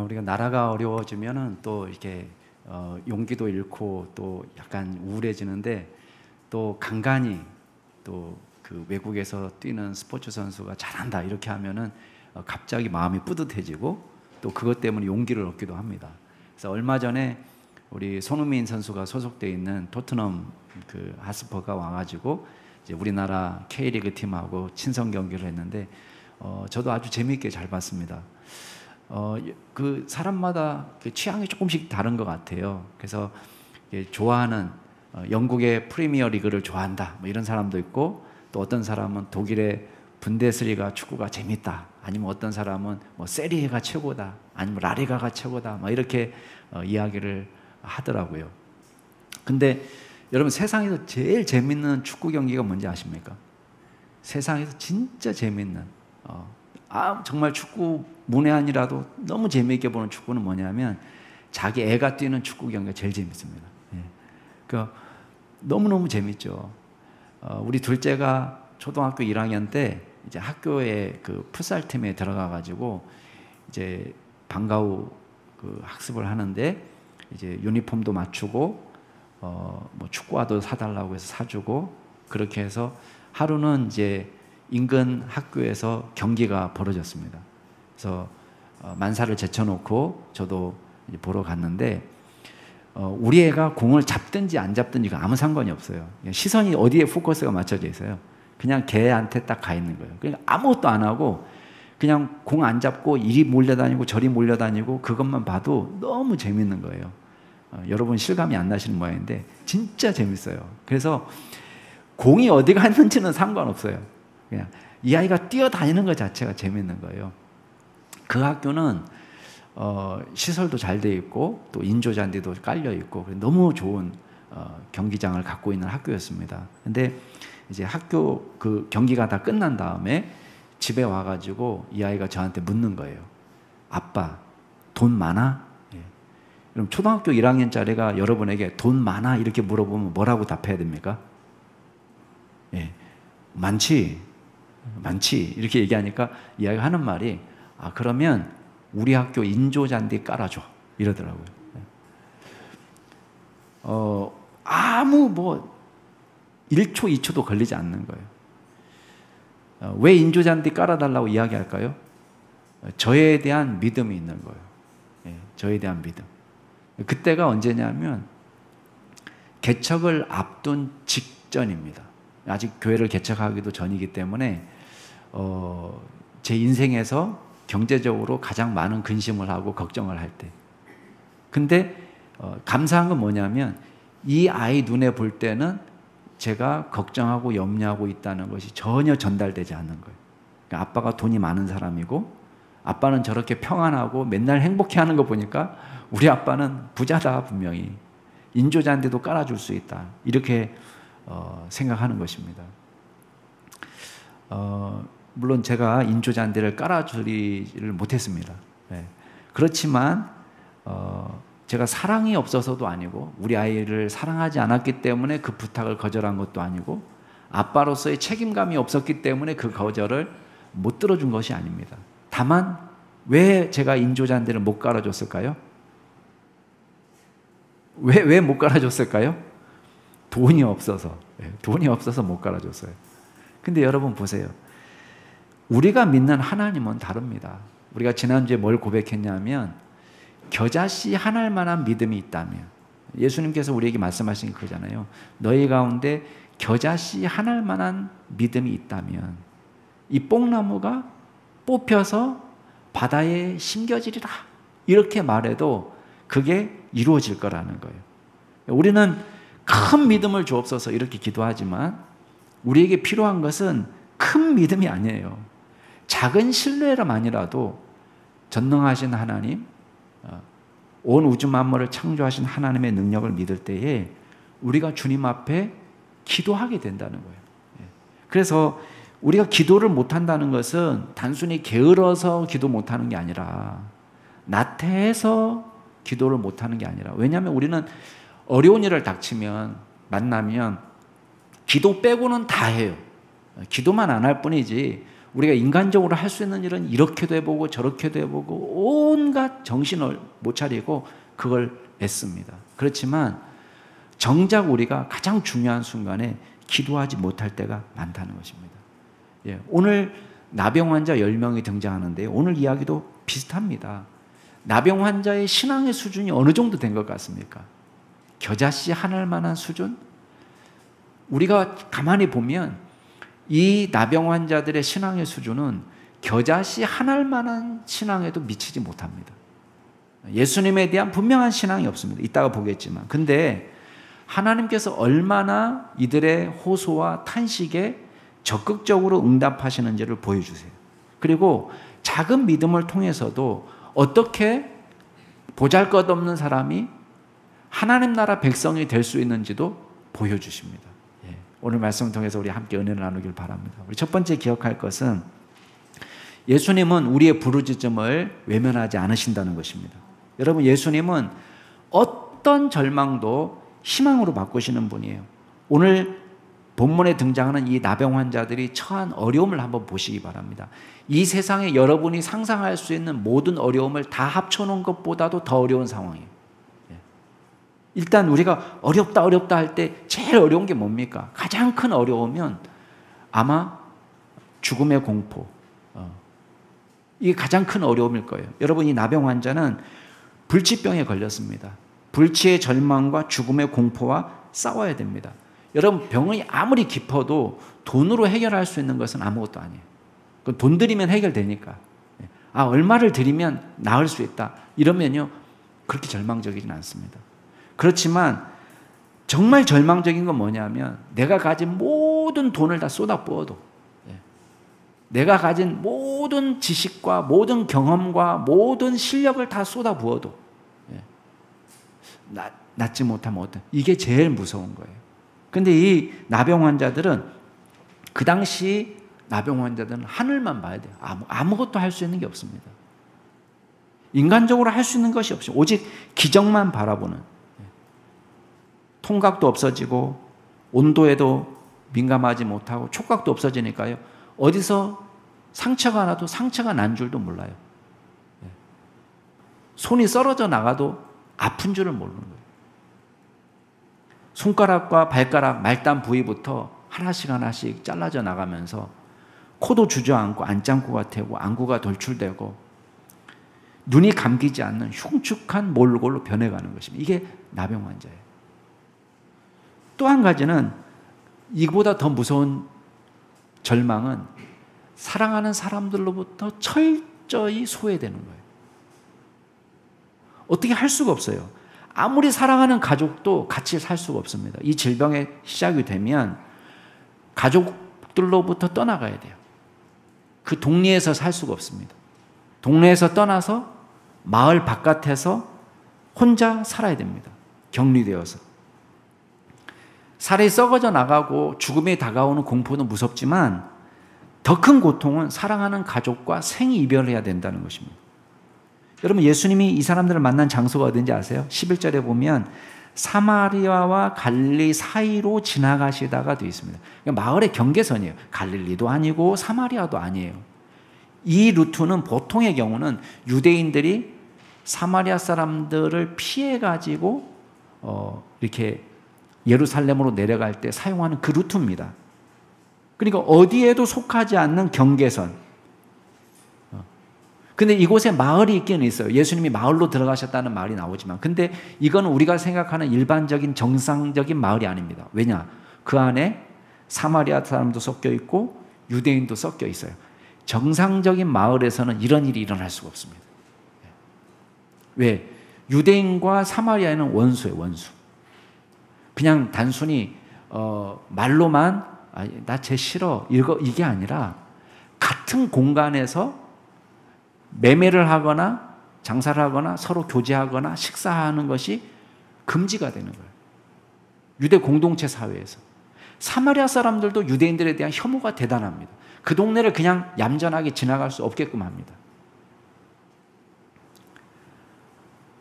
우리가 나라가 어려워지면은 또 이렇게 용기도 잃고 또 약간 우울해지는데, 또 간간히 또 그 외국에서 뛰는 스포츠 선수가 잘한다 이렇게 하면은 갑자기 마음이 뿌듯해지고 또 그것 때문에 용기를 얻기도 합니다. 그래서 얼마 전에 우리 손흥민 선수가 소속되어 있는 토트넘 그 하스퍼가 와가지고 이제 우리나라 K리그 팀하고 친선 경기를 했는데 저도 아주 재미있게 잘 봤습니다. 그 사람마다 그 취향이 조금씩 다른 것 같아요. 그래서 좋아하는 영국의 프리미어 리그를 좋아한다 뭐 이런 사람도 있고, 또 어떤 사람은 독일의 분데스리가 축구가 재밌다, 아니면 어떤 사람은 뭐 세리에가 최고다, 아니면 라리가가 최고다 뭐 이렇게 이야기를 하더라고요. 근데 여러분, 세상에서 제일 재밌는 축구 경기가 뭔지 아십니까? 세상에서 진짜 재밌는 정말 축구 문외한이라도 너무 재미있게 보는 축구는 뭐냐면 자기 애가 뛰는 축구 경기가 제일 재밌습니다. 그러니까 너무너무 재밌죠. 우리 둘째가 초등학교 1학년 때 이제 학교에 그 풋살팀에 들어가가지고 이제 방과 후 그 학습을 하는데, 이제 유니폼도 맞추고 뭐 축구화도 사달라고 해서 사주고, 그렇게 해서 하루는 이제 인근 학교에서 경기가 벌어졌습니다. 그래서 만사를 제쳐놓고 저도 이제 보러 갔는데, 우리 애가 공을 잡든지 안 잡든지가 아무 상관이 없어요. 시선이 어디에 포커스가 맞춰져 있어요. 그냥 걔한테 딱 가 있는 거예요. 그러니까 아무것도 안 하고 그냥 공 안 잡고 이리 몰려다니고 저리 몰려다니고 그것만 봐도 너무 재밌는 거예요. 여러분 실감이 안 나시는 모양인데 진짜 재밌어요. 그래서 공이 어디 갔는지는 상관없어요. 그냥 이 아이가 뛰어다니는 것 자체가 재밌는 거예요. 그 학교는 시설도 잘 돼 있고 또 인조잔디도 깔려 있고 너무 좋은 경기장을 갖고 있는 학교였습니다. 근데 이제 학교 그 경기가 다 끝난 다음에 집에 와가지고 이 아이가 저한테 묻는 거예요. 아빠, 돈 많아? 그럼 초등학교 1학년짜리가 여러분에게 돈 많아? 이렇게 물어보면 뭐라고 답해야 됩니까? 많지, 많지 이렇게 얘기하니까 이 아이가 하는 말이 그러면 우리 학교 인조잔디 깔아줘 이러더라고요. 아무 뭐 1초 2초도 걸리지 않는 거예요. 왜 인조잔디 깔아달라고 이야기할까요? 저에 대한 믿음이 있는 거예요. 저에 대한 믿음. 그때가 언제냐면 개척을 앞둔 직전입니다. 아직 교회를 개척하기도 전이기 때문에 제 인생에서 경제적으로 가장 많은 근심을 하고 걱정을 할 때. 근데 감사한 건 뭐냐면 이 아이 눈에 볼 때는 제가 걱정하고 염려하고 있다는 것이 전혀 전달되지 않는 거예요. 그러니까 아빠가 돈이 많은 사람이고 아빠는 저렇게 평안하고 맨날 행복해하는 거 보니까 우리 아빠는 부자다, 분명히 인조잔디도 깔아줄 수 있다 이렇게 생각하는 것입니다. 물론 제가 인조잔디를 깔아주지를 못했습니다. 그렇지만 제가 사랑이 없어서도 아니고 우리 아이를 사랑하지 않았기 때문에 그 부탁을 거절한 것도 아니고 아빠로서의 책임감이 없었기 때문에 그 거절을 못 들어준 것이 아닙니다. 다만 왜 제가 인조잔디를 못 깔아줬을까요? 왜 못 깔아줬을까요? 돈이 없어서. 돈이 없어서 못 깔아줬어요. 근데 여러분 보세요. 우리가 믿는 하나님은 다릅니다. 우리가 지난주에 뭘 고백했냐면 겨자씨 하나일 만한 믿음이 있다면, 예수님께서 우리에게 말씀하신 게 그거잖아요. 너희 가운데 겨자씨 하나일 만한 믿음이 있다면 이 뽕나무가 뽑혀서 바다에 심겨지리라 이렇게 말해도 그게 이루어질 거라는 거예요. 우리는 큰 믿음을 주옵소서 이렇게 기도하지만 우리에게 필요한 것은 큰 믿음이 아니에요. 작은 신뢰만이라도 전능하신 하나님, 온 우주 만물을 창조하신 하나님의 능력을 믿을 때에 우리가 주님 앞에 기도하게 된다는 거예요. 그래서 우리가 기도를 못한다는 것은 단순히 게을러서 기도 못하는 게 아니라 나태해서 기도를 못하는 게 아니라, 왜냐하면 우리는 어려운 일을 닥치면 만나면 기도 빼고는 다 해요. 기도만 안 할 뿐이지 우리가 인간적으로 할 수 있는 일은 이렇게도 해보고 저렇게도 해보고 온갖 정신을 못 차리고 그걸 애씁니다. 그렇지만 정작 우리가 가장 중요한 순간에 기도하지 못할 때가 많다는 것입니다. 예, 오늘 나병 환자 10명이 등장하는데 오늘 이야기도 비슷합니다. 나병 환자의 신앙의 수준이 어느 정도 된 것 같습니까? 겨자씨 하나할 만한 수준? 우리가 가만히 보면 이 나병 환자들의 신앙의 수준은 겨자씨 하나할 만한 신앙에도 미치지 못합니다. 예수님에 대한 분명한 신앙이 없습니다. 이따가 보겠지만. 근데 하나님께서 얼마나 이들의 호소와 탄식에 적극적으로 응답하시는지를 보여주세요. 그리고 작은 믿음을 통해서도 어떻게 보잘것없는 사람이 하나님 나라 백성이 될 수 있는지도 보여주십니다. 예, 오늘 말씀을 통해서 우리 함께 은혜를 나누길 바랍니다. 우리 첫 번째 기억할 것은 예수님은 우리의 부르짖음을 외면하지 않으신다는 것입니다. 여러분, 예수님은 어떤 절망도 희망으로 바꾸시는 분이에요. 오늘 본문에 등장하는 이 나병 환자들이 처한 어려움을 한번 보시기 바랍니다. 이 세상에 여러분이 상상할 수 있는 모든 어려움을 다 합쳐놓은 것보다도 더 어려운 상황이에요. 일단 우리가 어렵다 할 때 제일 어려운 게 뭡니까? 가장 큰 어려움은 아마 죽음의 공포. 이게 가장 큰 어려움일 거예요. 여러분, 이 나병 환자는 불치병에 걸렸습니다. 불치의 절망과 죽음의 공포와 싸워야 됩니다. 여러분, 병이 아무리 깊어도 돈으로 해결할 수 있는 것은 아무것도 아니에요. 돈 들이면 해결되니까. 얼마를 들이면 나을 수 있다. 이러면요, 그렇게 절망적이진 않습니다. 그렇지만 정말 절망적인 건 뭐냐면 내가 가진 모든 돈을 다 쏟아부어도, 내가 가진 모든 지식과 모든 경험과 모든 실력을 다 쏟아부어도 낫지 못하면 어떤, 이게 제일 무서운 거예요. 근데 이 나병 환자들은, 그 당시 나병 환자들은 하늘만 봐야 돼요. 아무것도 할 수 있는 게 없습니다. 인간적으로 할 수 있는 것이 없어요. 오직 기적만 바라보는. 통각도 없어지고 온도에도 민감하지 못하고 촉각도 없어지니까요, 어디서 상처가 나도 상처가 난 줄도 몰라요. 손이 썰어져 나가도 아픈 줄을 모르는 거예요. 손가락과 발가락 말단 부위부터 하나씩 잘라져 나가면서 코도 주저앉고 안장구가 되고 안구가 돌출되고 눈이 감기지 않는 흉측한 몰골로 변해가는 것입니다. 이게 나병 환자예요. 또 한 가지는, 이보다 더 무서운 절망은 사랑하는 사람들로부터 철저히 소외되는 거예요. 어떻게 할 수가 없어요. 아무리 사랑하는 가족도 같이 살 수가 없습니다. 이 질병의 시작이 되면 가족들로부터 떠나가야 돼요. 그 동네에서 살 수가 없습니다. 동네에서 떠나서 마을 바깥에서 혼자 살아야 됩니다. 격리되어서. 살이 썩어져 나가고 죽음이 다가오는 공포는 무섭지만 더 큰 고통은 사랑하는 가족과 생이별해야 된다는 것입니다. 여러분, 예수님이 이 사람들을 만난 장소가 어딘지 아세요? 11절에 보면 사마리아와 갈릴리 사이로 지나가시다가 되어 있습니다. 그러니까 마을의 경계선이에요. 갈릴리도 아니고 사마리아도 아니에요. 이 루트는 보통의 경우는 유대인들이 사마리아 사람들을 피해가지고 이렇게 예루살렘으로 내려갈 때 사용하는 그 루트입니다. 그러니까 어디에도 속하지 않는 경계선. 근데 이곳에 마을이 있기는 있어요. 예수님이 마을로 들어가셨다는 말이 나오지만, 근데 이건 우리가 생각하는 일반적인 정상적인 마을이 아닙니다. 왜냐? 그 안에 사마리아 사람도 섞여 있고 유대인도 섞여 있어요. 정상적인 마을에서는 이런 일이 일어날 수가 없습니다. 왜? 유대인과 사마리아는 원수예요, 원수. 그냥 단순히 말로만 나 쟤 싫어 이게 아니라 같은 공간에서 매매를 하거나 장사를 하거나 서로 교제하거나 식사하는 것이 금지가 되는 거예요. 유대 공동체 사회에서. 사마리아 사람들도 유대인들에 대한 혐오가 대단합니다. 그 동네를 그냥 얌전하게 지나갈 수 없게끔 합니다.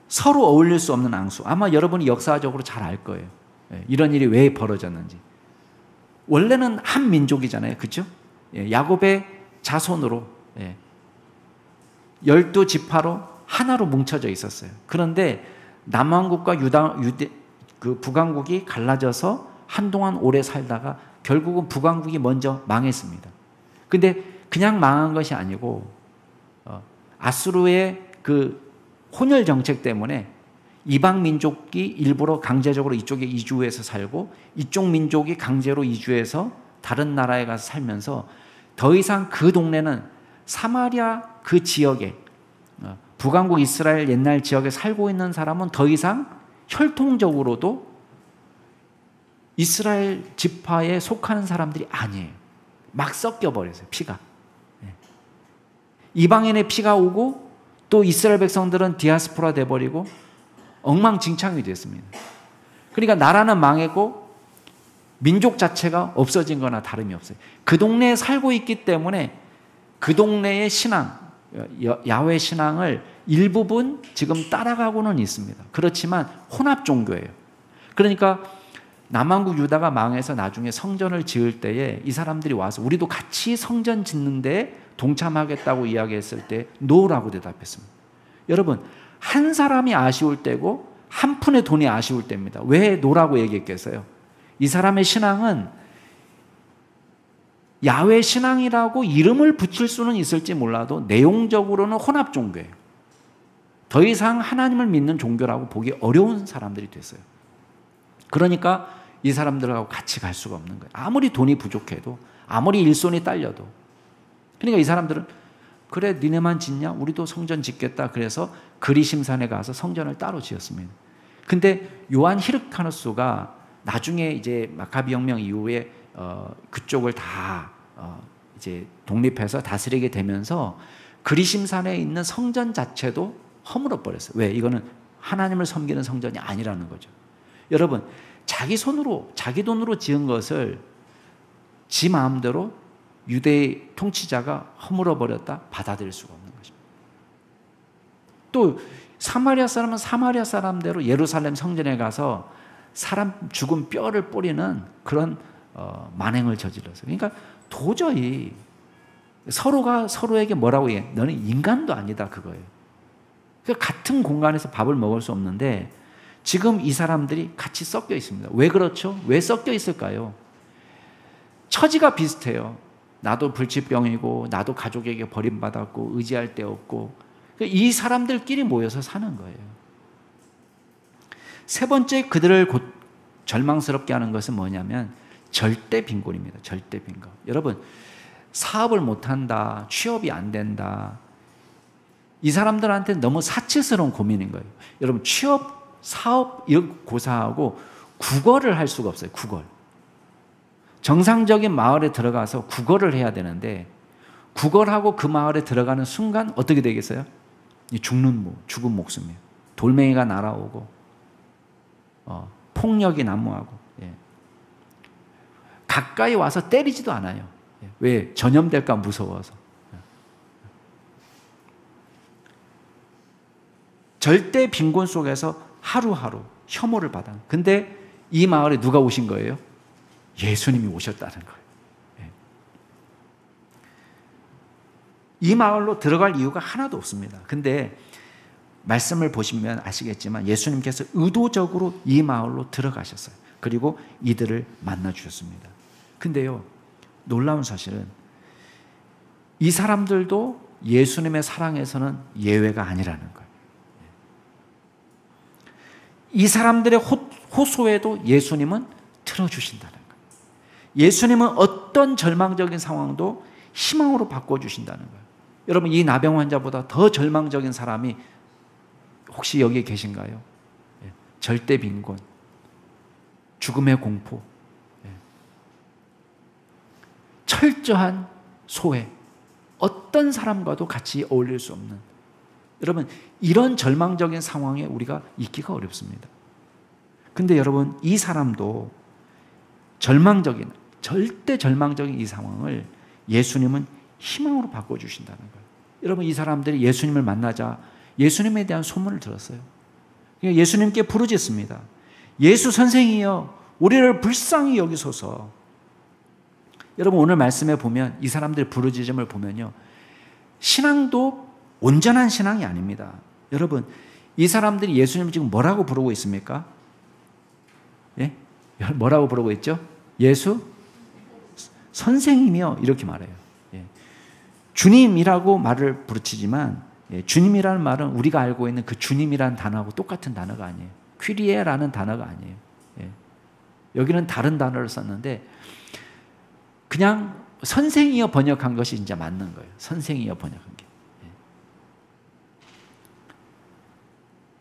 서로 어울릴 수 없는 앙수. 아마 여러분이 역사적으로 잘 알 거예요. 이런 일이 왜 벌어졌는지. 원래는 한 민족이잖아요. 그렇죠? 야곱의 자손으로 12지파로 하나로 뭉쳐져 있었어요. 그런데 남왕국과 그 북왕국이 갈라져서 한동안 오래 살다가 결국은 북왕국이 먼저 망했습니다. 근데 그냥 망한 것이 아니고 아수르의 그 혼혈 정책 때문에 이방 민족이 일부러 강제적으로 이쪽에 이주해서 살고 이쪽 민족이 강제로 이주해서 다른 나라에 가서 살면서 더 이상 그 동네는 사마리아 그 지역에 북왕국 이스라엘 옛날 지역에 살고 있는 사람은 더 이상 혈통적으로도 이스라엘 지파에 속하는 사람들이 아니에요. 막 섞여버렸어요. 피가. 이방인의 피가 오고 또 이스라엘 백성들은 디아스포라 돼버리고 엉망진창이 됐습니다. 그러니까 나라는 망했고 민족 자체가 없어진 거나 다름이 없어요. 그 동네에 살고 있기 때문에 그 동네의 신앙, 야훼 신앙을 일부분 지금 따라가고는 있습니다. 그렇지만 혼합 종교예요. 그러니까 남왕국 유다가 망해서 나중에 성전을 지을 때에 이 사람들이 와서 우리도 같이 성전 짓는데 동참하겠다고 이야기했을 때 노라고 대답했습니다. 여러분, 한 사람이 아쉬울 때고 한 푼의 돈이 아쉬울 때입니다. 왜 노라고 얘기했겠어요? 이 사람의 신앙은 야훼 신앙이라고 이름을 붙일 수는 있을지 몰라도 내용적으로는 혼합 종교예요. 더 이상 하나님을 믿는 종교라고 보기 어려운 사람들이 됐어요. 그러니까 이 사람들하고 같이 갈 수가 없는 거예요. 아무리 돈이 부족해도, 아무리 일손이 딸려도. 그러니까 이 사람들은 그래 니네만 짓냐? 우리도 성전 짓겠다. 그래서 그리심산에 가서 성전을 따로 지었습니다. 근데 요한 히르카누스가 나중에 이제 마카비 혁명 이후에 그쪽을 다 이제 독립해서 다스리게 되면서 그리심산에 있는 성전 자체도 허물어 버렸어요. 왜? 이거는 하나님을 섬기는 성전이 아니라는 거죠. 여러분, 자기 손으로 자기 돈으로 지은 것을 지 마음대로 유대의 통치자가 허물어 버렸다 받아들일 수가 없는 것입니다. 또 사마리아 사람은 사마리아 사람대로 예루살렘 성전에 가서 사람 죽은 뼈를 뿌리는 그런 만행을 저질렀어요. 그러니까 도저히 서로가 서로에게 뭐라고 해? 너는 인간도 아니다 그거예요. 그러니까 같은 공간에서 밥을 먹을 수 없는데 지금 이 사람들이 같이 섞여 있습니다. 왜 그렇죠? 왜 섞여 있을까요? 처지가 비슷해요. 나도 불치병이고 나도 가족에게 버림받았고 의지할 데 없고 이 사람들끼리 모여서 사는 거예요. 세 번째 그들을 곧 절망스럽게 하는 것은 뭐냐면 절대 빈곤입니다. 절대 빈곤. 여러분, 사업을 못한다, 취업이 안 된다. 이 사람들한테 너무 사치스러운 고민인 거예요. 여러분, 취업, 사업 이런 고사하고 국어를 할 수가 없어요. 국어를. 정상적인 마을에 들어가서 국어를 해야 되는데 국어를 하고 그 마을에 들어가는 순간 어떻게 되겠어요? 죽은 목숨이에요. 돌멩이가 날아오고 폭력이 난무하고 가까이 와서 때리지도 않아요. 왜? 전염될까 무서워서. 절대 빈곤 속에서 하루하루 혐오를 받아. 근데 이 마을에 누가 오신 거예요? 예수님이 오셨다는 거예요. 이 마을로 들어갈 이유가 하나도 없습니다. 근데 말씀을 보시면 아시겠지만 예수님께서 의도적으로 이 마을로 들어가셨어요. 그리고 이들을 만나 주셨습니다. 근데요, 놀라운 사실은 이 사람들도 예수님의 사랑에서는 예외가 아니라는 거예요. 이 사람들의 호소에도 예수님은 들어주신다는 거예요. 예수님은 어떤 절망적인 상황도 희망으로 바꿔주신다는 거예요. 여러분, 이 나병 환자보다 더 절망적인 사람이 혹시 여기에 계신가요? 절대 빈곤, 죽음의 공포, 철저한 소외, 어떤 사람과도 같이 어울릴 수 없는, 여러분, 이런 절망적인 상황에 우리가 있기가 어렵습니다. 근데 여러분, 이 사람도 절대 절망적인 이 상황을 예수님은 희망으로 바꿔주신다는 거예요. 여러분, 이 사람들이 예수님을 만나자 예수님에 대한 소문을 들었어요. 예수님께 부르짖습니다. 예수 선생이여, 우리를 불쌍히 여기소서. 여러분 오늘 말씀에 보면 이 사람들의 부르짖음을 보면요, 신앙도 온전한 신앙이 아닙니다. 여러분 이 사람들이 예수님을 지금 뭐라고 부르고 있습니까? 예? 뭐라고 부르고 있죠? 예수 선생님이요 이렇게 말해요. 예. 주님이라고 말을 부르치지만 주님이라는 말은 우리가 알고 있는 그 주님이라는 단어하고 똑같은 단어가 아니에요. 퀴리에라는 단어가 아니에요. 예. 여기는 다른 단어를 썼는데 그냥 선생이여 번역한 것이 진짜 맞는 거예요. 선생이여 번역한 게.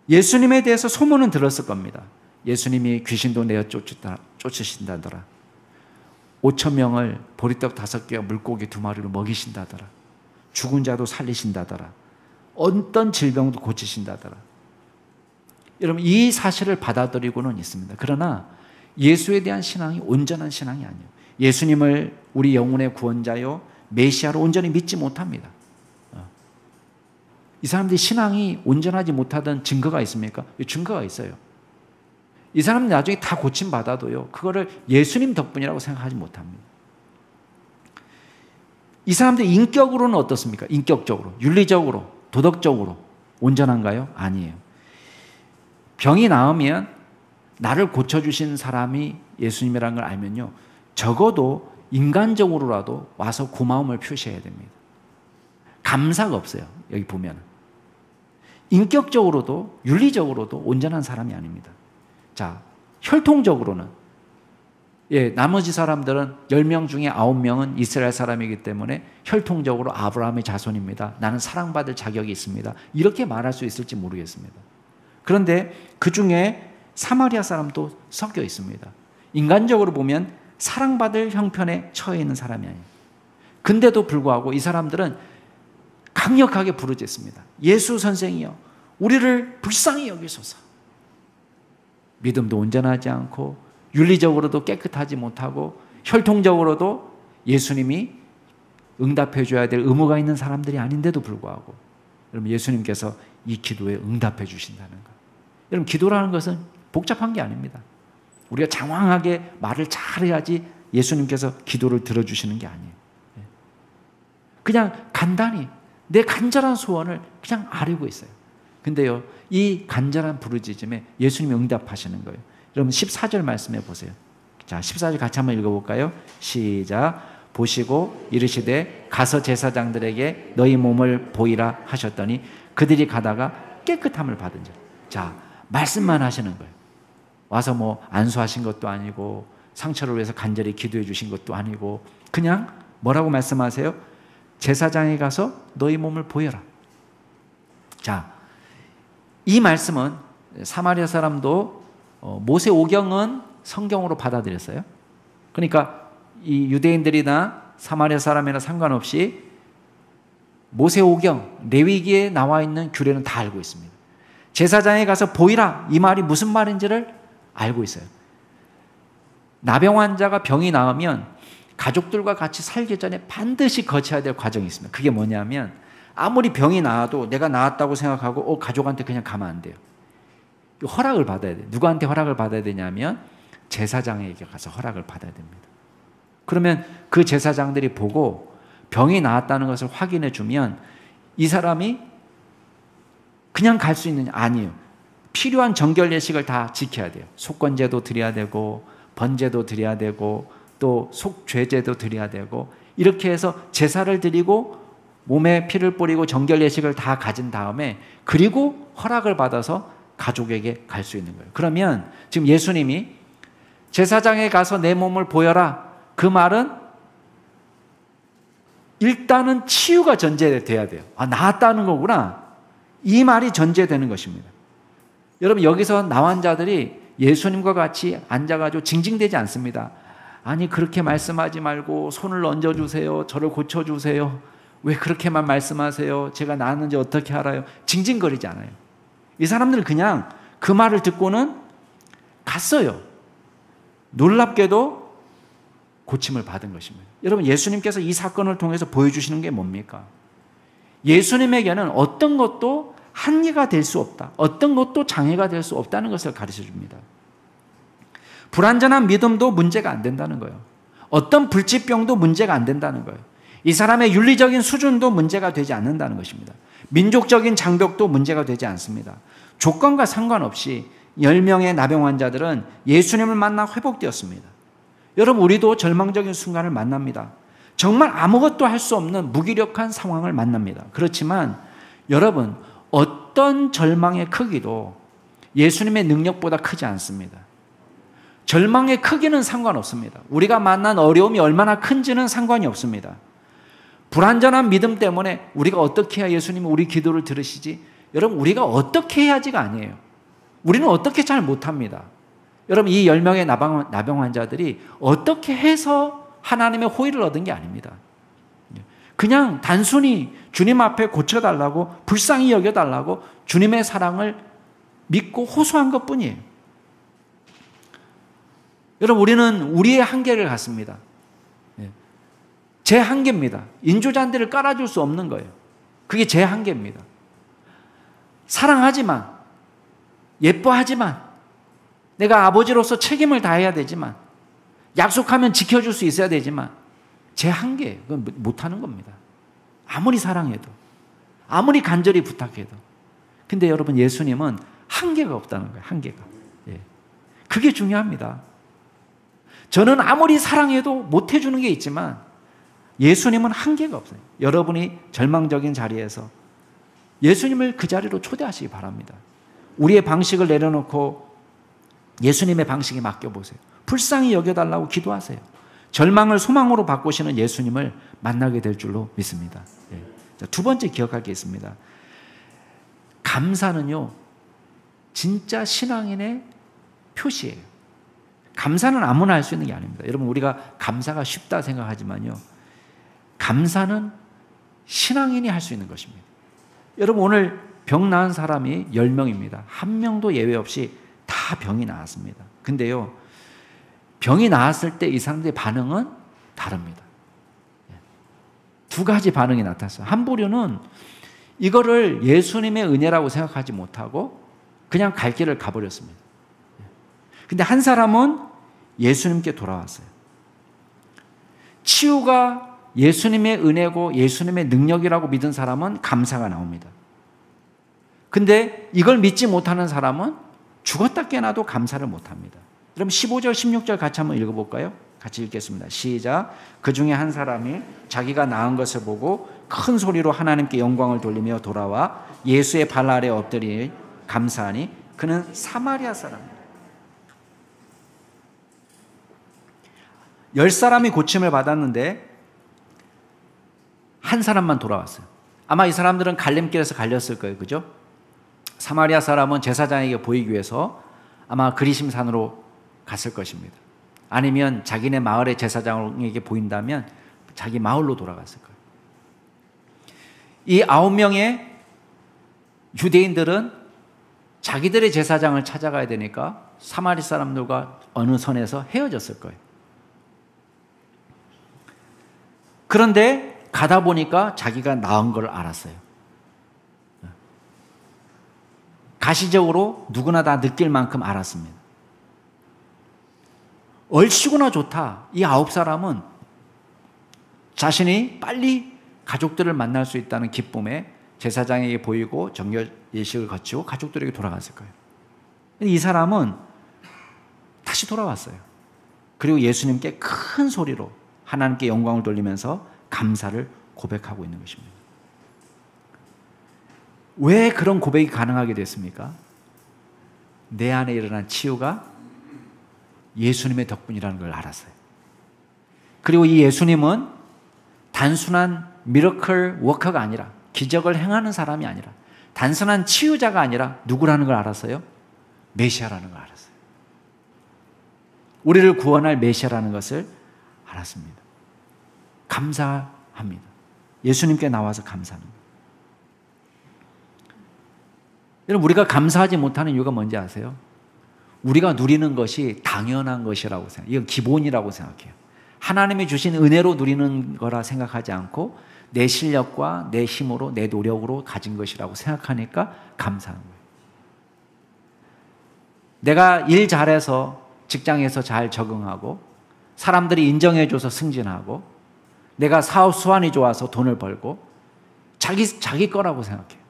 예수님에 대해서 소문은 들었을 겁니다. 예수님이 귀신도 내어 쫓으신다더라. 5,000명을 보리떡 5개와 물고기 2마리로 먹이신다더라. 죽은 자도 살리신다더라. 어떤 질병도 고치신다더라. 여러분 이 사실을 받아들이고는 있습니다. 그러나 예수에 대한 신앙이 온전한 신앙이 아니에요. 예수님을 우리 영혼의 구원자요 메시아로 온전히 믿지 못합니다. 이 사람들이 신앙이 온전하지 못하던 증거가 있습니까? 증거가 있어요. 이 사람들이 나중에 다 고침받아도요 그거를 예수님 덕분이라고 생각하지 못합니다. 이 사람들이 인격으로는 어떻습니까? 인격적으로, 윤리적으로, 도덕적으로 온전한가요? 아니에요. 병이 나으면 나를 고쳐주신 사람이 예수님이라는 걸 알면요 적어도 인간적으로라도 와서 고마움을 표시해야 됩니다. 감사가 없어요. 여기 보면 인격적으로도 윤리적으로도 온전한 사람이 아닙니다. 자, 혈통적으로는 나머지 사람들은 10명 중에 9명은 이스라엘 사람이기 때문에 혈통적으로 아브라함의 자손입니다. 나는 사랑받을 자격이 있습니다. 이렇게 말할 수 있을지 모르겠습니다. 그런데 그 중에 사마리아 사람도 섞여 있습니다. 인간적으로 보면 사랑받을 형편에 처해 있는 사람이 아니에요. 근데도 불구하고 이 사람들은 강력하게 부르짖습니다. 예수 선생이여 우리를 불쌍히 여기소서. 믿음도 온전하지 않고 윤리적으로도 깨끗하지 못하고 혈통적으로도 예수님이 응답해 줘야 될 의무가 있는 사람들이 아닌데도 불구하고 여러분 예수님께서 이 기도에 응답해 주신다는 것. 여러분 기도라는 것은 복잡한 게 아닙니다. 우리가 장황하게 말을 잘해야지 예수님께서 기도를 들어주시는 게 아니에요. 그냥 간단히 내 간절한 소원을 그냥 아뢰고 있어요. 근데요 이 간절한 부르짖음에 예수님이 응답하시는 거예요. 여러분 14절 말씀해 보세요. 자 14절 같이 한번 읽어볼까요? 시작. 보시고 이르시되 가서 제사장들에게 너희 몸을 보이라 하셨더니 그들이 가다가 깨끗함을 받은 자. 자 말씀만 하시는 거예요. 와서 뭐 안수하신 것도 아니고 상처를 위해서 간절히 기도해 주신 것도 아니고 그냥 뭐라고 말씀하세요? 제사장에 가서 너희 몸을 보여라. 자, 이 말씀은 사마리아 사람도 모세오경은 성경으로 받아들였어요. 그러니까 이 유대인들이나 사마리아 사람이나 상관없이 모세오경, 레위기에 나와 있는 규례는 다 알고 있습니다. 제사장에 가서 보이라 이 말이 무슨 말인지를 알고 있어요. 나병 환자가 병이 나으면 가족들과 같이 살기 전에 반드시 거쳐야 될 과정이 있습니다. 그게 뭐냐면 아무리 병이 나아도 내가 나았다고 생각하고 가족한테 그냥 가면 안 돼요. 허락을 받아야 돼요. 누구한테 허락을 받아야 되냐면 제사장에게 가서 허락을 받아야 됩니다. 그러면 그 제사장들이 보고 병이 나았다는 것을 확인해 주면 이 사람이 그냥 갈 수 있느냐? 아니에요. 필요한 정결 예식을 다 지켜야 돼요. 속건제도 드려야 되고 번제도 드려야 되고 또 속죄제도 드려야 되고 이렇게 해서 제사를 드리고 몸에 피를 뿌리고 정결 예식을 다 가진 다음에 그리고 허락을 받아서 가족에게 갈 수 있는 거예요. 그러면 지금 예수님이 제사장에 가서 내 몸을 보여라. 그 말은 일단은 치유가 전제돼야 돼요. 아, 나았다는 거구나. 이 말이 전제되는 것입니다. 여러분 여기서 나환 자들이 예수님과 같이 앉아가지고 징징대지 않습니다. 아니 그렇게 말씀하지 말고 손을 얹어주세요. 저를 고쳐주세요. 왜 그렇게만 말씀하세요? 제가 나았는지 어떻게 알아요? 징징거리지 않아요. 이 사람들은 그냥 그 말을 듣고는 갔어요. 놀랍게도 고침을 받은 것입니다. 여러분 예수님께서 이 사건을 통해서 보여주시는 게 뭡니까? 예수님에게는 어떤 것도 한계가 될 수 없다. 어떤 것도 장애가 될 수 없다는 것을 가르쳐 줍니다. 불완전한 믿음도 문제가 안 된다는 거예요. 어떤 불치병도 문제가 안 된다는 거예요. 이 사람의 윤리적인 수준도 문제가 되지 않는다는 것입니다. 민족적인 장벽도 문제가 되지 않습니다. 조건과 상관없이 10명의 나병 환자들은 예수님을 만나 회복되었습니다. 여러분, 우리도 절망적인 순간을 만납니다. 정말 아무것도 할 수 없는 무기력한 상황을 만납니다. 그렇지만 여러분, 어떤 절망의 크기도 예수님의 능력보다 크지 않습니다. 절망의 크기는 상관없습니다. 우리가 만난 어려움이 얼마나 큰지는 상관이 없습니다. 불완전한 믿음 때문에 우리가 어떻게 해야 예수님이 우리 기도를 들으시지? 여러분, 우리가 어떻게 해야지가 아니에요. 우리는 어떻게 잘 못합니다. 여러분, 이 10명의 나병 환자들이 어떻게 해서 하나님의 호의를 얻은 게 아닙니다. 그냥 단순히 주님 앞에 고쳐달라고, 불쌍히 여겨달라고 주님의 사랑을 믿고 호소한 것뿐이에요. 여러분, 우리는 우리의 한계를 갖습니다. 제 한계입니다. 인조잔디를 깔아줄 수 없는 거예요. 그게 제 한계입니다. 사랑하지만, 예뻐하지만, 내가 아버지로서 책임을 다해야 되지만, 약속하면 지켜줄 수 있어야 되지만, 제 한계예요. 그건 못하는 겁니다. 아무리 사랑해도, 아무리 간절히 부탁해도. 근데 여러분, 예수님은 한계가 없다는 거예요. 한계가. 그게 중요합니다. 저는 아무리 사랑해도 못해주는 게 있지만 예수님은 한계가 없어요. 여러분이 절망적인 자리에서 예수님을 그 자리로 초대하시기 바랍니다. 우리의 방식을 내려놓고 예수님의 방식에 맡겨보세요. 불쌍히 여겨달라고 기도하세요. 절망을 소망으로 바꾸시는 예수님을 만나게 될 줄로 믿습니다. 자, 두 번째 기억할 게 있습니다. 감사는요, 진짜 신앙인의 표시예요. 감사는 아무나 할 수 있는 게 아닙니다. 여러분, 우리가 감사가 쉽다 생각하지만요, 감사는 신앙인이 할 수 있는 것입니다. 여러분, 오늘 병 나은 사람이 10명입니다. 한 명도 예외 없이 다 병이 나았습니다. 근데요, 병이 나았을 때 이 사람들의 반응은 다릅니다. 두 가지 반응이 나타났어요. 한 부류는 이거를 예수님의 은혜라고 생각하지 못하고 그냥 갈 길을 가버렸습니다. 근데 한 사람은 예수님께 돌아왔어요. 치유가 예수님의 은혜고 예수님의 능력이라고 믿은 사람은 감사가 나옵니다. 근데 이걸 믿지 못하는 사람은 죽었다 깨어나도 감사를 못합니다. 그럼 15절, 16절 같이 한번 읽어볼까요? 같이 읽겠습니다. 시작. 그 중에 한 사람이 자기가 나은 것을 보고 큰 소리로 하나님께 영광을 돌리며 돌아와 예수의 발 아래 엎드리 감사하니 그는 사마리아 사람입니다. 10사람이 고침을 받았는데 한 사람만 돌아왔어요. 아마 이 사람들은 갈림길에서 갈렸을 거예요. 그죠? 사마리아 사람은 제사장에게 보이기 위해서 아마 그리심산으로 갔을 것입니다. 아니면 자기네 마을의 제사장에게 보인다면 자기 마을로 돌아갔을 거예요. 이 9명의 유대인들은 자기들의 제사장을 찾아가야 되니까 사마리 사람들과 어느 선에서 헤어졌을 거예요. 그런데 가다 보니까 자기가 나은 걸 알았어요. 가시적으로 누구나 다 느낄 만큼 알았습니다. 얼씨구나 좋다. 이 9사람은 자신이 빨리 가족들을 만날 수 있다는 기쁨에 제사장에게 보이고 정결 예식을 거치고 가족들에게 돌아갔을 거예요. 이 사람은 다시 돌아왔어요. 그리고 예수님께 큰 소리로 하나님께 영광을 돌리면서 감사를 고백하고 있는 것입니다. 왜 그런 고백이 가능하게 됐습니까? 내 안에 일어난 치유가 예수님의 덕분이라는 걸 알았어요. 그리고 이 예수님은 단순한 미러클 워커가 아니라, 기적을 행하는 사람이 아니라, 단순한 치유자가 아니라 누구라는 걸 알았어요? 메시아라는 걸 알았어요. 우리를 구원할 메시아라는 것을 알았습니다. 감사합니다. 예수님께 나와서 감사합니다. 여러분, 우리가 감사하지 못하는 이유가 뭔지 아세요? 우리가 누리는 것이 당연한 것이라고 생각해요. 이건 기본이라고 생각해요. 하나님이 주신 은혜로 누리는 거라 생각하지 않고 내 실력과 내 힘으로, 내 노력으로 가진 것이라고 생각하니까 감사하는 거예요. 내가 일 잘해서 직장에서 잘 적응하고 사람들이 인정해줘서 승진하고 내가 사업 수완이 좋아서 돈을 벌고 자기 거라고 생각해요.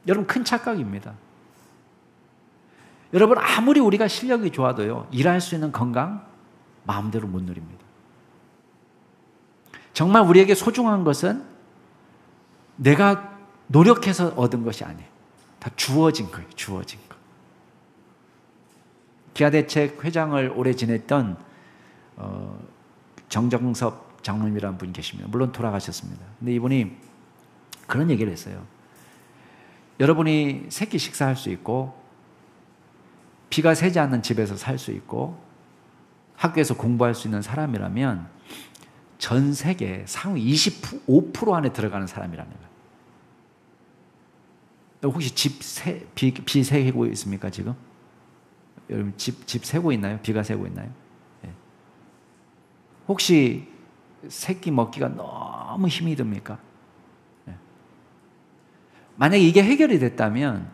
여러분, 큰 착각입니다. 여러분, 아무리 우리가 실력이 좋아도요, 일할 수 있는 건강 마음대로 못 누립니다. 정말 우리에게 소중한 것은 내가 노력해서 얻은 것이 아니에요. 다 주어진 거예요. 주어진 거. 기아대책 회장을 오래 지냈던 정정섭 장로님이라는 분이 계십니다. 물론 돌아가셨습니다. 근데 이분이 그런 얘기를 했어요. 여러분이 새끼 식사할 수 있고 비가 새지 않는 집에서 살 수 있고 학교에서 공부할 수 있는 사람이라면 전 세계 상위 25% 안에 들어가는 사람이라는 거예요. 혹시 비 새고 있습니까 지금? 여러분 집 새고 있나요? 비가 새고 있나요? 네. 혹시 새끼 먹기가 너무 힘이 듭니까? 네. 만약에 이게 해결이 됐다면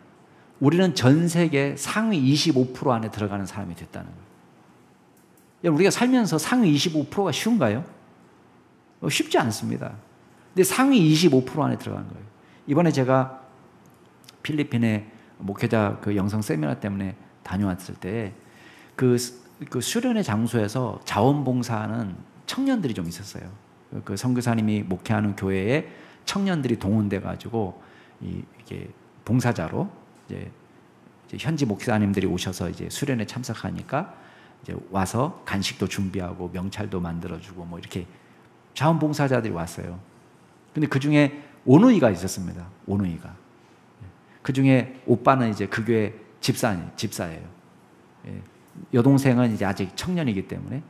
우리는 전 세계 상위 25% 안에 들어가는 사람이 됐다는 거예요. 우리가 살면서 상위 25%가 쉬운가요? 쉽지 않습니다. 근데 상위 25% 안에 들어간 거예요. 이번에 제가 필리핀에 목회자 그 영성 세미나 때문에 다녀왔을 때 그 수련회 장소에서 자원봉사하는 청년들이 좀 있었어요. 그 선교사님이 목회하는 교회에 청년들이 동원돼 가지고 이게 봉사자로 이제 현지 목사님들이 오셔서 이제 수련회 참석하니까 이제 와서 간식도 준비하고 명찰도 만들어주고 뭐 이렇게 자원봉사자들이 왔어요. 근데 그 중에 오누이가 있었습니다. 오누이가. 그 중에 오빠는 이제 그 교회 집사예요. 여동생은 이제 아직 청년이기 때문에.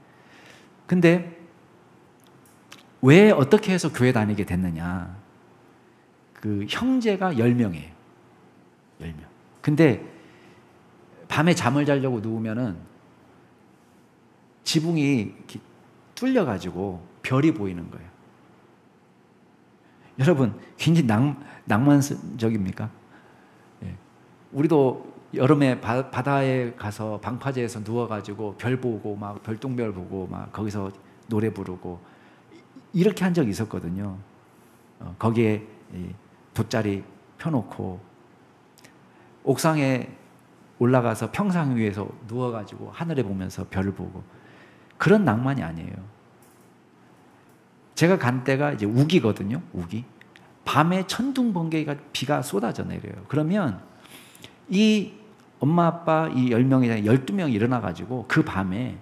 근데 왜 어떻게 해서 교회 다니게 됐느냐? 그 형제가 10명이에요. 10명. 근데 밤에 잠을 자려고 누우면은 지붕이 뚫려가지고 별이 보이는 거예요. 여러분, 굉장히 낭만적입니까? 예. 우리도 여름에 바다에 가서 방파제에서 누워가지고 별 보고 막 별똥별 보고 막 거기서 노래 부르고 이렇게 한 적이 있었거든요. 거기에 돗자리 펴놓고 옥상에 올라가서 평상 위에서 누워가지고 하늘에 보면서 별을 보고 그런 낭만이 아니에요. 제가 간 때가 이제 우기거든요. 우기. 밤에 천둥번개가 비가 쏟아져 내려요. 그러면 이 엄마 아빠 이 10명이 12명이 일어나가지고 그 밤에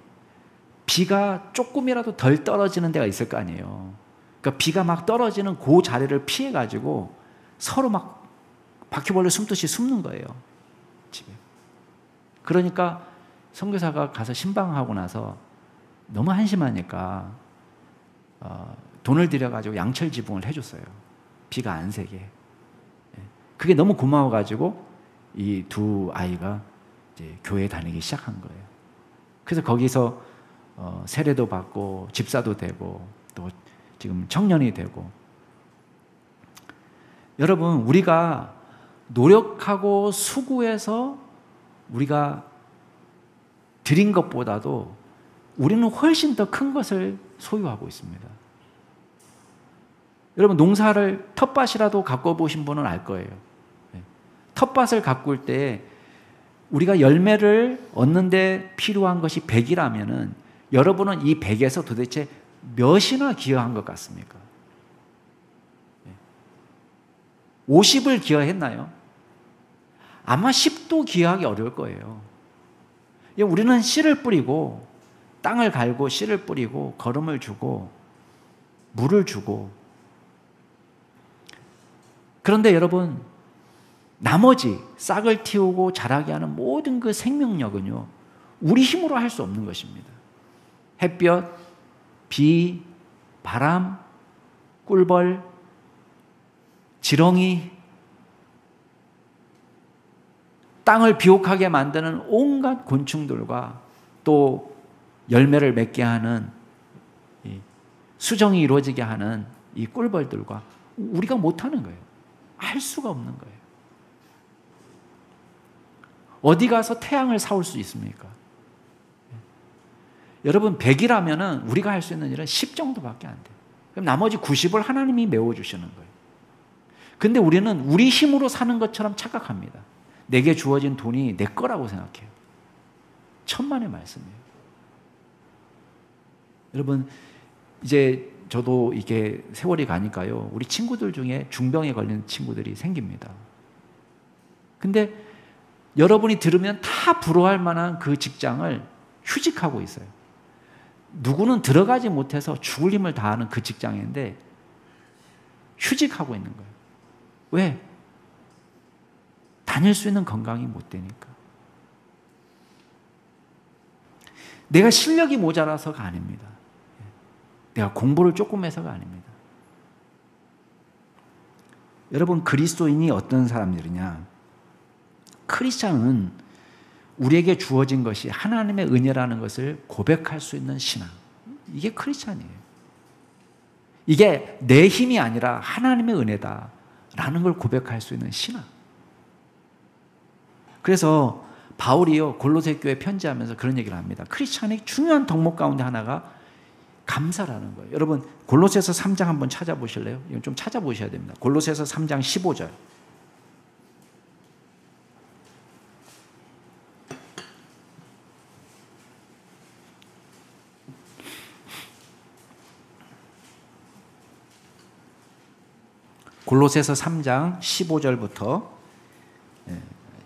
비가 조금이라도 덜 떨어지는 데가 있을 거 아니에요. 그러니까 비가 막 떨어지는 그 자리를 피해가지고 서로 막 바퀴벌레 숨듯이 숨는 거예요. 집에. 그러니까 선교사가 가서 신방하고 나서 너무 한심하니까 돈을 들여가지고 양철 지붕을 해줬어요. 비가 안 새게. 그게 너무 고마워가지고 이 두 아이가 이제 교회 다니기 시작한 거예요. 그래서 거기서 세례도 받고 집사도 되고 또 지금 청년이 되고. 여러분, 우리가 노력하고 수고해서 우리가 드린 것보다도 우리는 훨씬 더 큰 것을 소유하고 있습니다. 여러분, 농사를 텃밭이라도 가꿔 보신 분은 알 거예요. 텃밭을 가꿀 때 우리가 열매를 얻는데 필요한 것이 100이라면은 여러분은 이 100에서 도대체 몇이나 기여한 것 같습니까? 50을 기여했나요? 아마 10도 기여하기 어려울 거예요. 우리는 씨를 뿌리고 땅을 갈고 씨를 뿌리고 거름을 주고 물을 주고. 그런데 여러분, 나머지 싹을 틔우고 자라게 하는 모든 그 생명력은요, 우리 힘으로 할 수 없는 것입니다. 햇볕, 비, 바람, 꿀벌, 지렁이, 땅을 비옥하게 만드는 온갖 곤충들과 또 열매를 맺게 하는 수정이 이루어지게 하는 이 꿀벌들과 우리가 못하는 거예요. 할 수가 없는 거예요. 어디 가서 태양을 사올 수 있습니까? 여러분 100이라면은 우리가 할 수 있는 일은 10 정도밖에 안 돼요. 그럼 나머지 90을 하나님이 메워주시는 거예요. 근데 우리는 우리 힘으로 사는 것처럼 착각합니다. 내게 주어진 돈이 내 거라고 생각해요. 천만의 말씀이에요. 여러분 이제 저도 이게 세월이 가니까요, 우리 친구들 중에 중병에 걸리는 친구들이 생깁니다. 근데 여러분이 들으면 다 부러워할 만한 그 직장을 휴직하고 있어요. 누구는 들어가지 못해서 죽을 힘을 다하는 그 직장인데 휴직하고 있는 거예요. 왜? 다닐 수 있는 건강이 못 되니까. 내가 실력이 모자라서가 아닙니다. 내가 공부를 조금 해서가 아닙니다. 여러분 그리스도인이 어떤 사람들이냐? 크리스찬은 우리에게 주어진 것이 하나님의 은혜라는 것을 고백할 수 있는 신앙. 이게 크리스찬이에요. 이게 내 힘이 아니라 하나님의 은혜다라는 걸 고백할 수 있는 신앙. 그래서 바울이요 골로새 교회 편지하면서 그런 얘기를 합니다. 크리스찬의 중요한 덕목 가운데 하나가 감사라는 거예요. 여러분 골로새서 3장 한번 찾아보실래요? 이건 좀 찾아보셔야 됩니다. 골로새서 3장 15절. 골로새서 3장 15절부터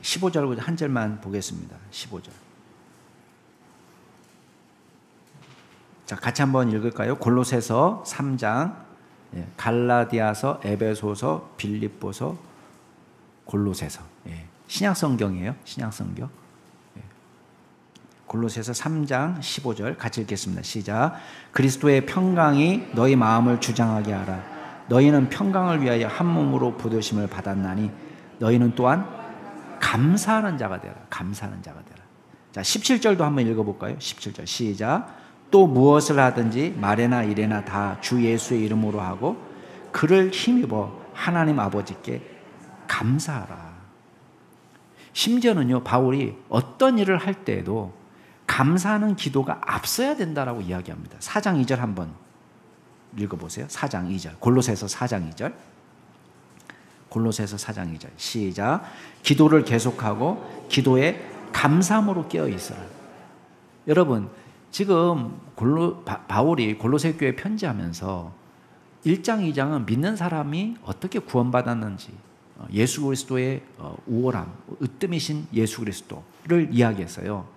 15절부터 한 절만 보겠습니다. 15절. 자, 같이 한번 읽을까요? 골로새서 3장, 갈라디아서, 에베소서, 빌립보서, 골로새서. 신약 성경이에요. 신약 성경. 골로새서 3장 15절 같이 읽겠습니다. 시작. 그리스도의 평강이 너희 마음을 주장하게 하라. 너희는 평강을 위하여 한 몸으로 부르심을 받았나니 너희는 또한 감사하는 자가 되라. 감사하는 자가 되라. 자, 17절도 한번 읽어볼까요? 17절 시작. 또 무엇을 하든지 말에나 일에나 다 주 예수의 이름으로 하고 그를 힘입어 하나님 아버지께 감사하라. 심지어는요 바울이 어떤 일을 할 때에도 감사하는 기도가 앞서야 된다라고 이야기합니다. 4장 2절 한번 읽어보세요. 4장 2절 골로새서 4장 2절 골로새서 4장 2절 시작. 기도를 계속하고 기도에 감사함으로 깨어있어라. 여러분 지금 바울이 골로새 교회에 편지하면서 1장 2장은 믿는 사람이 어떻게 구원받았는지 예수 그리스도의 우월함, 으뜸이신 예수 그리스도를 이야기했어요.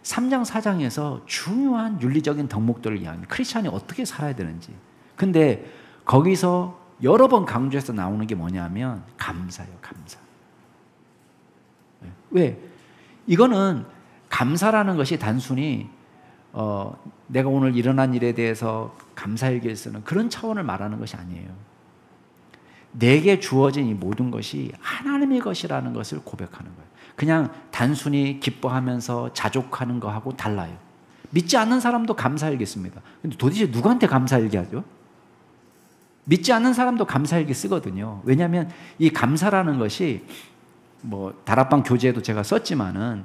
3장 4장에서 중요한 윤리적인 덕목들을 이야기합니다. 크리스찬이 어떻게 살아야 되는지. 근데 거기서 여러 번 강조해서 나오는 게 뭐냐면 감사예요. 감사. 왜? 이거는 감사라는 것이 단순히 내가 오늘 일어난 일에 대해서 감사일기를 쓰는 그런 차원을 말하는 것이 아니에요. 내게 주어진 이 모든 것이 하나님의 것이라는 것을 고백하는 거예요. 그냥 단순히 기뻐하면서 자족하는 거하고 달라요. 믿지 않는 사람도 감사일기 씁니다. 근데 도대체 누구한테 감사일기 하죠? 믿지 않는 사람도 감사일기 쓰거든요. 왜냐하면 이 감사라는 것이 뭐 다락방 교재에도 제가 썼지만은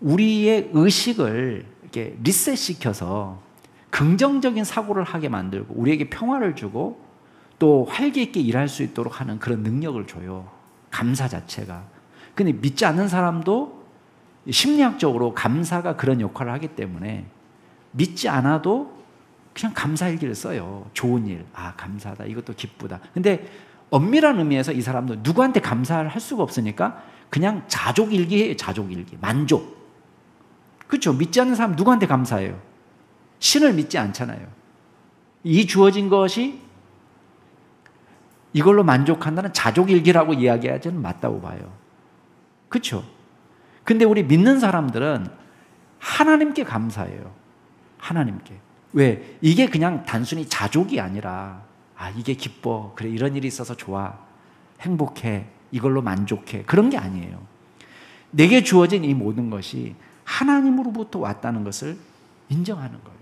우리의 의식을 이렇게 리셋시켜서 긍정적인 사고를 하게 만들고 우리에게 평화를 주고 또 활기 있게 일할 수 있도록 하는 그런 능력을 줘요. 감사 자체가. 근데 믿지 않는 사람도 심리학적으로 감사가 그런 역할을 하기 때문에 믿지 않아도 그냥 감사일기를 써요. 좋은 일, 감사하다, 이것도 기쁘다. 근데 엄밀한 의미에서 이 사람도 누구한테 감사를 할 수가 없으니까 그냥 자족일기예요. 자족일기, 만족. 그렇죠? 믿지 않는 사람 누구한테 감사해요? 신을 믿지 않잖아요. 이 주어진 것이 이걸로 만족한다는 자족일기라고 이야기하지는 맞다고 봐요. 그렇죠? 근데 우리 믿는 사람들은 하나님께 감사해요. 하나님께. 왜? 이게 그냥 단순히 자족이 아니라 이게 기뻐. 그래, 이런 일이 있어서 좋아. 행복해. 이걸로 만족해. 그런 게 아니에요. 내게 주어진 이 모든 것이 하나님으로부터 왔다는 것을 인정하는 거예요.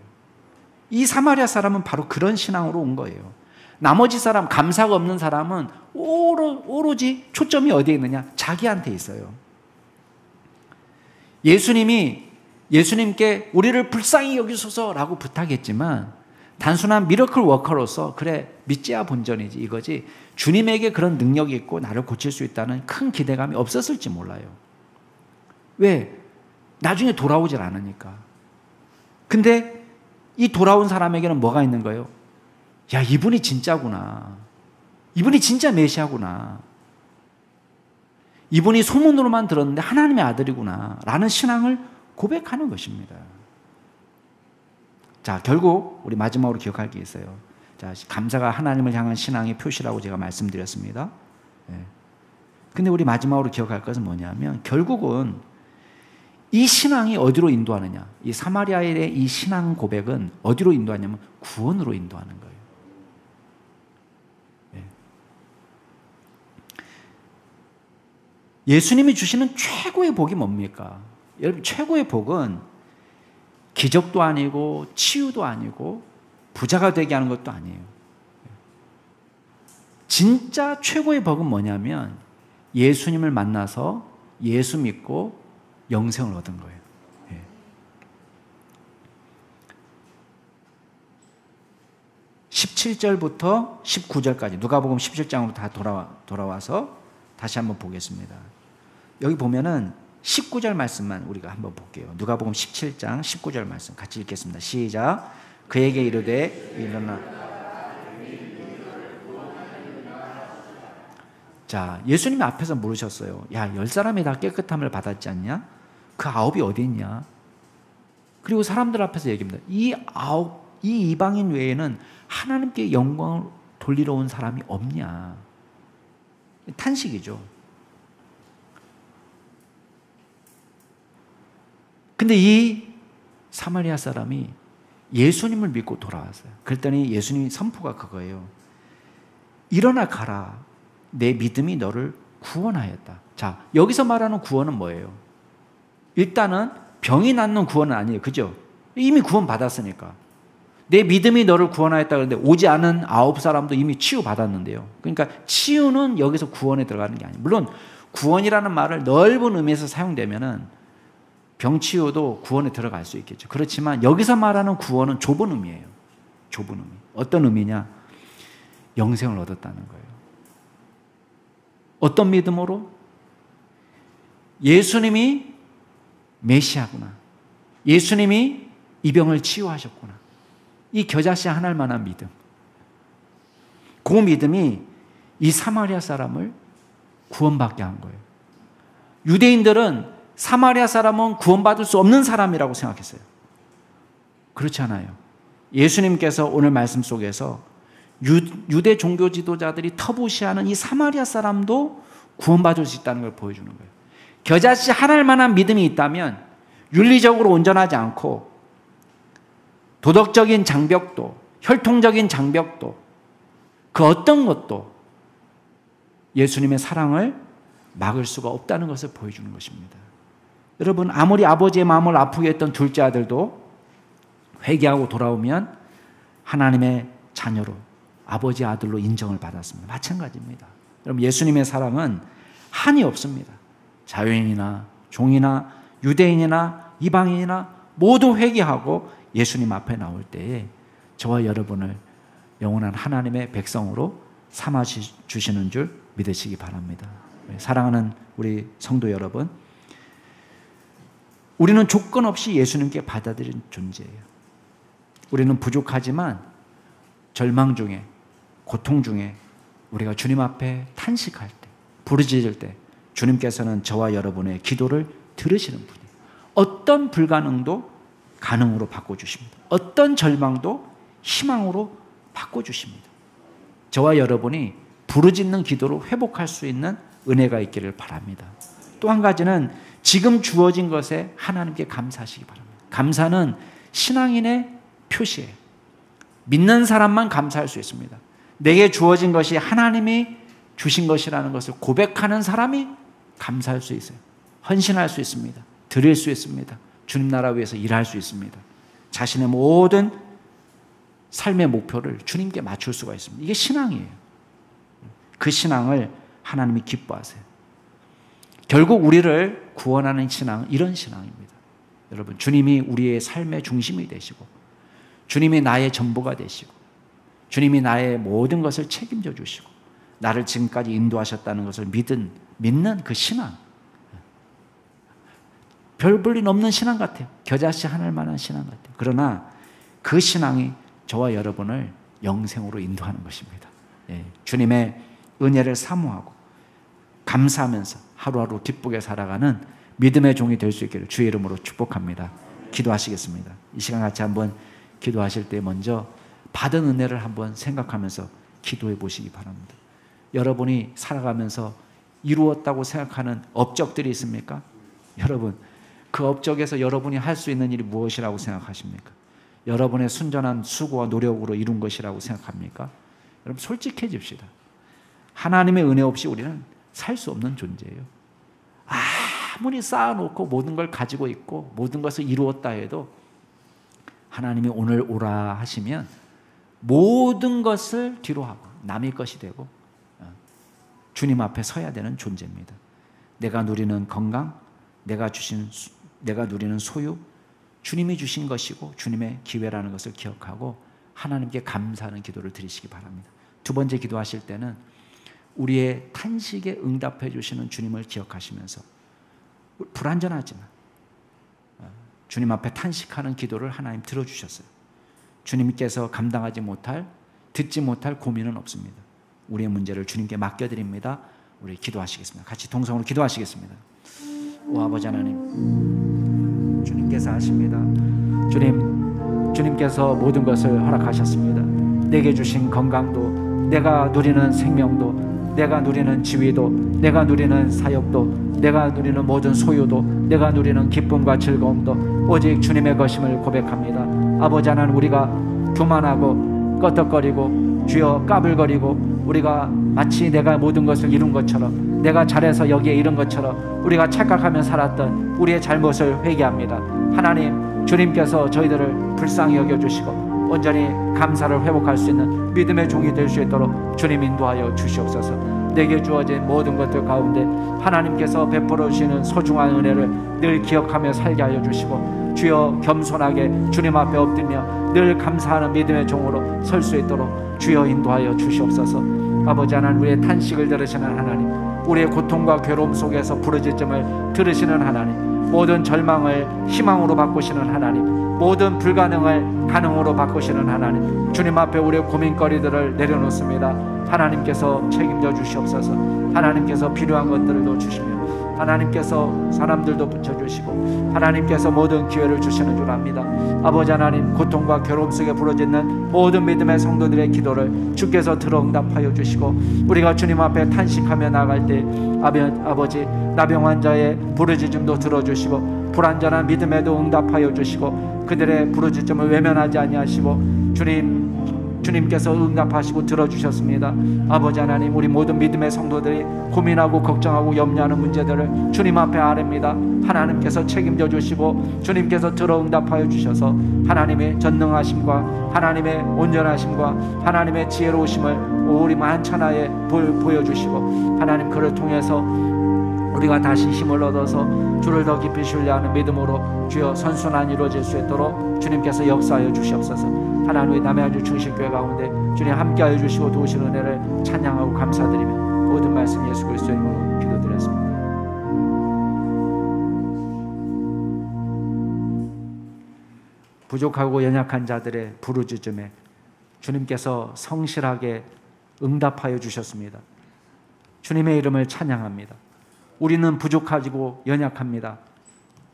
이 사마리아 사람은 바로 그런 신앙으로 온 거예요. 나머지 사람, 감사가 없는 사람은 오로지 초점이 어디에 있느냐? 자기한테 있어요. 예수님이 예수님께 우리를 불쌍히 여기소서라고 부탁했지만 단순한 미러클 워커로서 그래 믿지야 본전이지 이거지 주님에게 그런 능력이 있고 나를 고칠 수 있다는 큰 기대감이 없었을지 몰라요. 왜? 나중에 돌아오질 않으니까. 근데 이 돌아온 사람에게는 뭐가 있는 거예요? 야, 이분이 진짜구나. 이분이 진짜 메시아구나. 이분이 소문으로만 들었는데 하나님의 아들이구나 라는 신앙을 고백하는 것입니다. 자, 결국 우리 마지막으로 기억할 게 있어요. 자, 감사가 하나님을 향한 신앙의 표시라고 제가 말씀드렸습니다. 근데 우리 마지막으로 기억할 것은 뭐냐면 결국은 이 신앙이 어디로 인도하느냐, 이 사마리아인의 이 신앙 고백은 어디로 인도하냐면 구원으로 인도하는 거예요. 예수님이 주시는 최고의 복이 뭡니까? 여러분, 최고의 복은 기적도 아니고 치유도 아니고 부자가 되게 하는 것도 아니에요. 진짜 최고의 복은 뭐냐면 예수님을 만나서 예수 믿고 영생을 얻은 거예요. 17절부터 19절까지 누가복음 17장으로 다 돌아와서 다시 한번 보겠습니다. 여기 보면은 19절 말씀만 우리가 한번 볼게요. 누가복음 17장 19절 말씀 같이 읽겠습니다. 시작. 그에게 이르되 일어나. 자, 예수님이 앞에서 물으셨어요. 야, 10사람이 다 깨끗함을 받았지 않냐? 그 9이 어디 있냐? 그리고 사람들 앞에서 얘기합니다. 이 이방인 외에는 하나님께 영광을 돌리러 온 사람이 없냐? 탄식이죠. 근데 이 사마리아 사람이 예수님을 믿고 돌아왔어요. 그랬더니 예수님이 선포가 그거예요. 일어나 가라. 내 믿음이 너를 구원하였다. 자, 여기서 말하는 구원은 뭐예요? 일단은 병이 낫는 구원은 아니에요. 그죠? 이미 구원 받았으니까. 내 믿음이 너를 구원하였다 그러는데 오지 않은 9사람도 이미 치유받았는데요. 그러니까 치유는 여기서 구원에 들어가는 게 아니에요. 물론 구원이라는 말을 넓은 의미에서 사용되면은 병치유도 구원에 들어갈 수 있겠죠. 그렇지만 여기서 말하는 구원은 좁은 의미예요. 좁은 의미. 어떤 의미냐? 영생을 얻었다는 거예요. 어떤 믿음으로? 예수님이 메시아구나. 예수님이 이 병을 치유하셨구나. 이 겨자씨 하나일 만한 믿음. 그 믿음이 이 사마리아 사람을 구원받게 한 거예요. 유대인들은 사마리아 사람은 구원받을 수 없는 사람이라고 생각했어요. 그렇지 않아요. 예수님께서 오늘 말씀 속에서 유대 종교 지도자들이 터부시하는 이 사마리아 사람도 구원받을 수 있다는 걸 보여주는 거예요. 겨자씨 하나일 만한 믿음이 있다면 윤리적으로 온전하지 않고 도덕적인 장벽도, 혈통적인 장벽도, 그 어떤 것도 예수님의 사랑을 막을 수가 없다는 것을 보여주는 것입니다. 여러분, 아무리 아버지의 마음을 아프게 했던 둘째 아들도 회개하고 돌아오면 하나님의 자녀로, 아버지의 아들로 인정을 받았습니다. 마찬가지입니다. 여러분, 예수님의 사랑은 한이 없습니다. 자유인이나 종이나 유대인이나 이방인이나 모두 회개하고 예수님 앞에 나올 때에 저와 여러분을 영원한 하나님의 백성으로 삼아 주시는 줄 믿으시기 바랍니다. 사랑하는 우리 성도 여러분, 우리는 조건 없이 예수님께 받아들인 존재예요. 우리는 부족하지만 절망 중에, 고통 중에 우리가 주님 앞에 탄식할 때, 부르짖을 때 주님께서는 저와 여러분의 기도를 들으시는 분이에요. 어떤 불가능도 가능으로 바꿔주십니다. 어떤 절망도 희망으로 바꿔주십니다. 저와 여러분이 부르짖는 기도로 회복할 수 있는 은혜가 있기를 바랍니다. 또 한 가지는 지금 주어진 것에 하나님께 감사하시기 바랍니다. 감사는 신앙인의 표시예요. 믿는 사람만 감사할 수 있습니다. 내게 주어진 것이 하나님이 주신 것이라는 것을 고백하는 사람이 감사할 수 있어요. 헌신할 수 있습니다. 드릴 수 있습니다. 주님 나라 위해서 일할 수 있습니다. 자신의 모든 삶의 목표를 주님께 맞출 수가 있습니다. 이게 신앙이에요. 그 신앙을 하나님이 기뻐하세요. 결국 우리를 구원하는 신앙은 이런 신앙입니다. 여러분, 주님이 우리의 삶의 중심이 되시고 주님이 나의 전부가 되시고 주님이 나의 모든 것을 책임져 주시고 나를 지금까지 인도하셨다는 것을 믿는 그 신앙, 별 볼일 없는 신앙 같아요. 겨자씨 하늘 만한 신앙 같아요. 그러나 그 신앙이 저와 여러분을 영생으로 인도하는 것입니다. 주님의 은혜를 사모하고 감사하면서 하루하루 기쁘게 살아가는 믿음의 종이 될 수 있기를 주의 이름으로 축복합니다. 기도하시겠습니다. 이 시간 같이 한번 기도하실 때 먼저 받은 은혜를 한번 생각하면서 기도해 보시기 바랍니다. 여러분이 살아가면서 이루었다고 생각하는 업적들이 있습니까? 여러분, 그 업적에서 여러분이 할 수 있는 일이 무엇이라고 생각하십니까? 여러분의 순전한 수고와 노력으로 이룬 것이라고 생각합니까? 여러분, 솔직해집시다. 하나님의 은혜 없이 우리는 살 수 없는 존재예요. 아무리 쌓아놓고 모든 걸 가지고 있고 모든 것을 이루었다 해도 하나님이 오늘 오라 하시면 모든 것을 뒤로 하고 남의 것이 되고 주님 앞에 서야 되는 존재입니다. 내가 누리는 건강, 내가 누리는 소유, 주님이 주신 것이고 주님의 기회라는 것을 기억하고 하나님께 감사하는 기도를 드리시기 바랍니다. 두 번째 기도하실 때는 우리의 탄식에 응답해 주시는 주님을 기억하시면서 불완전하지만 주님 앞에 탄식하는 기도를 하나님 들어주셨어요. 주님께서 감당하지 못할, 듣지 못할 고민은 없습니다. 우리의 문제를 주님께 맡겨드립니다. 우리 기도하시겠습니다. 같이 동성으로 기도하시겠습니다. 오 아버지 하나님, 주님께서 아십니다. 주님께서 모든 것을 허락하셨습니다. 내게 주신 건강도, 내가 누리는 생명도, 내가 누리는 지위도, 내가 누리는 사역도, 내가 누리는 모든 소유도, 내가 누리는 기쁨과 즐거움도 오직 주님의 것임을 고백합니다. 아버지 하나님, 우리가 교만하고 끄덕거리고 주여 까불거리고 우리가 마치 내가 모든 것을 이룬 것처럼, 내가 잘해서 여기에 이른 것처럼 우리가 착각하며 살았던 우리의 잘못을 회개합니다. 하나님, 주님께서 저희들을 불쌍히 여겨주시고 온전히 감사를 회복할 수 있는 믿음의 종이 될 수 있도록 주님 인도하여 주시옵소서. 내게 주어진 모든 것들 가운데 하나님께서 베풀어 주시는 소중한 은혜를 늘 기억하며 살게 하여 주시고 주여 겸손하게 주님 앞에 엎드리며 늘 감사하는 믿음의 종으로 설 수 있도록 주여 인도하여 주시옵소서. 아버지 하나님, 우리의 탄식을 들으시는 하나님, 우리의 고통과 괴로움 속에서 부르짖음을 들으시는 하나님, 모든 절망을 희망으로 바꾸시는 하나님, 모든 불가능을 가능으로 바꾸시는 하나님, 주님 앞에 우리의 고민거리들을 내려놓습니다. 하나님께서 책임져 주시옵소서. 하나님께서 필요한 것들도 주시며 하나님께서 사람들도 붙여주시고 하나님께서 모든 기회를 주시는 줄 압니다. 아버지 하나님, 고통과 괴로움 속에 부러지는 모든 믿음의 성도들의 기도를 주께서 들어 응답하여 주시고 우리가 주님 앞에 탄식하며 나갈 때 아버지, 나병 환자의 부르짖음도 들어주시고 불완전한 믿음에도 응답하여 주시고 그들의 부르짖음을 외면하지 아니하시고 주님께서 응답하시고 들어주셨습니다. 아버지 하나님, 우리 모든 믿음의 성도들이 고민하고 걱정하고 염려하는 문제들을 주님 앞에 아뢰입니다. 하나님께서 책임져 주시고 주님께서 들어 응답하여 주셔서 하나님의 전능하심과 하나님의 온전하심과 하나님의 지혜로우심을 우리 만천하에 보여주시고 하나님, 그를 통해서 우리가 다시 힘을 얻어서 주를 더 깊이 신뢰하는 믿음으로 주여 선순환이 이루어질 수 있도록 주님께서 역사하여 주시옵소서. 하나님의 남해안주 중식교회 가운데 주님 함께하여 주시고 도우시는 은혜를 찬양하고 감사드리며 모든 말씀 예수 그리스도의 이름으로 기도드렸습니다. 부족하고 연약한 자들의 부르짖음에 주님께서 성실하게 응답하여 주셨습니다. 주님의 이름을 찬양합니다. 우리는 부족하고 연약합니다.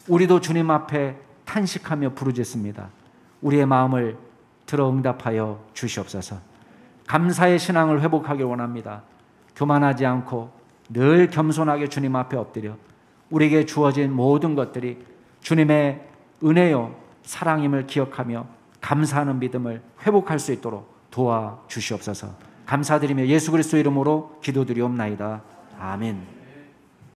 우리도 주님 앞에 탄식하며 부르짖습니다. 우리의 마음을 들어 응답하여 주시옵소서. 감사의 신앙을 회복하길 원합니다. 교만하지 않고 늘 겸손하게 주님 앞에 엎드려 우리에게 주어진 모든 것들이 주님의 은혜요 사랑임을 기억하며 감사하는 믿음을 회복할 수 있도록 도와주시옵소서. 감사드리며 예수 그리스도 이름으로 기도드리옵나이다. 아멘.